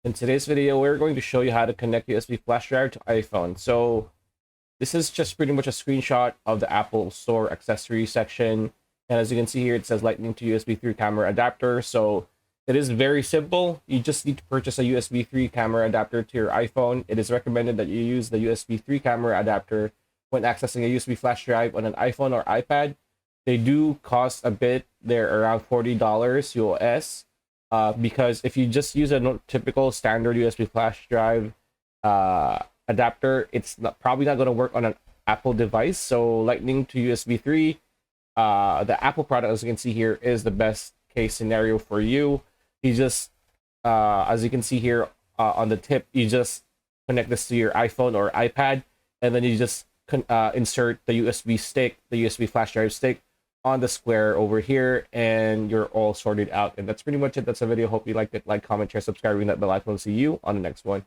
In today's video, we're going to show you how to connect USB flash drive to iPhone. So this is just pretty much a screenshot of the Apple Store accessory section. And as you can see here, it says Lightning to USB 3 camera adapter. So it is very simple. You just need to purchase a USB 3 camera adapter to your iPhone. It is recommended that you use the USB 3 camera adapter when accessing a USB flash drive on an iPhone or iPad. They do cost a bit. They're around $40 US. Because if you just use a typical standard USB flash drive adapter, it's probably not going to work on an Apple device. So Lightning to USB 3, the Apple product, as you can see here, is the best case scenario for you. You just, as you can see here on the tip, you just connect this to your iPhone or iPad, and then you just insert the USB stick, the USB flash drive stick, on the square over here, and you're all sorted out. And that's pretty much it. That's the video. Hope you liked it. Like, comment, share, subscribe, ring that bell icon. See you on the next one.